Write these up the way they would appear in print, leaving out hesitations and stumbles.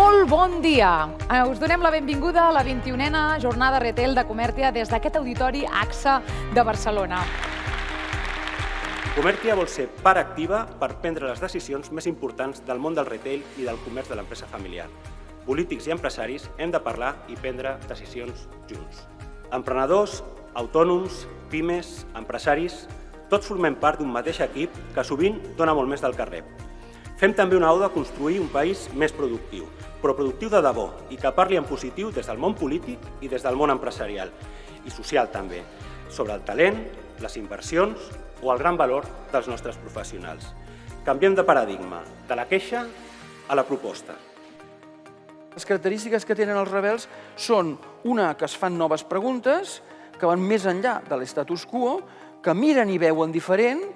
Molt bon dia! Us donem la benvinguda a la 21a Jornada Retail de Comertia des d'aquest auditori AXA de Barcelona. Comertia vol ser part activa per prendre les decisions més importants del món del retail i del comerç de l'empresa familiar. Polítics i empresaris hem de parlar i prendre decisions junts. Emprenedors, autònoms, pimes, empresaris, tots formem part d'un mateix equip que sovint dona molt més del que rep. Fem també una oda a construir un país més productiu, però productiu de debò i que parli en positiu des del món polític i des del món empresarial i social també, sobre el talent, les inversions o el gran valor dels nostres professionals. Canviem de paradigma, de la queixa a la proposta. Les característiques que tenen els rebels són una, que es fan noves preguntes, que van més enllà de l'estatus quo, que miren i veuen diferent,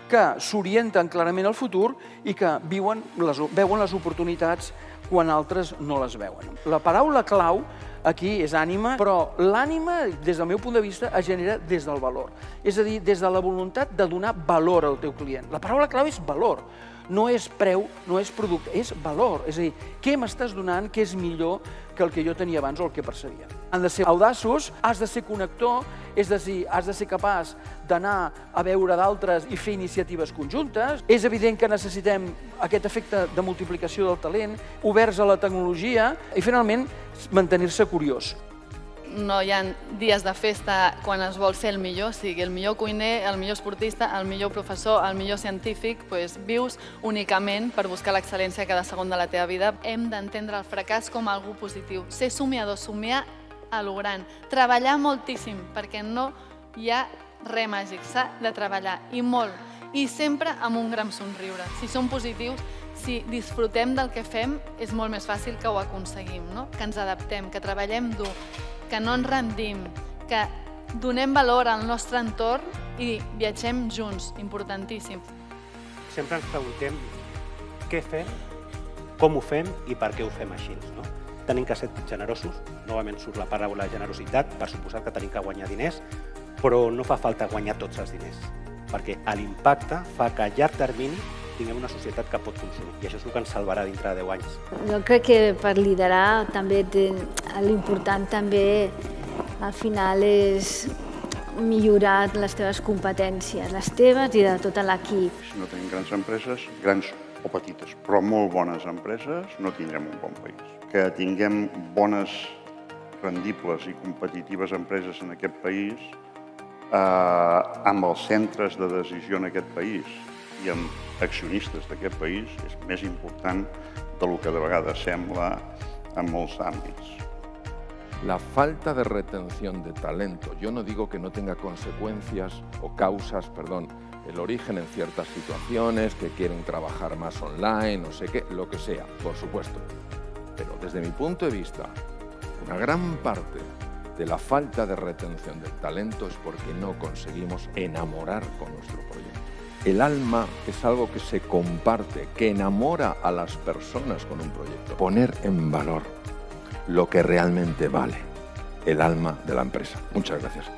que s'orienten clarament al futur i que veuen les oportunitats quan altres no les veuen. La paraula clau aquí és ànima, però l'ànima, des del meu punt de vista, es genera des del valor. És a dir, des de la voluntat de donar valor al teu client. La paraula clau és valor. No és preu, no és producte, és valor. És a dir, què m'estàs donant que és millor que el que jo tenia abans o el que percebia. Han de ser audaços, has de ser connector, és a dir, has de ser capaç d'anar a veure d'altres i fer iniciatives conjuntes. És evident que necessitem aquest efecte de multiplicació del talent, oberts a la tecnologia i, finalment, mantenir-se curiós. No hi ha dies de festa quan es vol ser el millor, sigui el millor cuiner, el millor esportista, el millor professor, el millor científic, vius únicament per buscar l'excel·lència cada segon de la teva vida. Hem d'entendre el fracàs com algo positiu, ser somiador, somiar a lo gran, treballar moltíssim, perquè no hi ha res màgic, s'ha de treballar i molt, i sempre amb un gran somriure. Si som positius, si disfrutem del que fem, és molt més fàcil que ho aconseguim, que ens adaptem, que treballem dur, que no ens rendim, que donem valor al nostre entorn i viatgem junts, importantíssim. Sempre ens preguntem què fem, com ho fem i per què ho fem així. Tenim que ser generosos, novament surt la paraula generositat, per suposat que tenim que guanyar diners, però no fa falta guanyar tots els diners, perquè l'impacte fa que a llarg termini tinguem una societat que pot consumir, i això és el que ens salvarà dintre de 10 anys. Jo crec que per liderar també l'important també al final és millorar les teves competències, les teves i de tot l'equip. Si no tenim grans empreses, grans o petites, però molt bones empreses, no tindrem un bon país. Que tinguem bones, rendibles i competitives empreses en aquest país, amb els centres de decisió en aquest país i amb accionistes d'aquest país és més important del que de vegades sembla en molts àmbits. La falta de retención de talento, yo no digo que no tenga consecuencias o causas, el origen en ciertas situaciones, que quieren trabajar más online, no sé qué, lo que sea, por supuesto. Pero desde mi punto de vista, una gran parte de la falta de retención del talento es porque no conseguimos enamorar con nuestro proyecto. El alma es algo que se comparte, que enamora a las personas con un proyecto. Poner en valor lo que realmente vale, el alma de la empresa. Muchas gracias.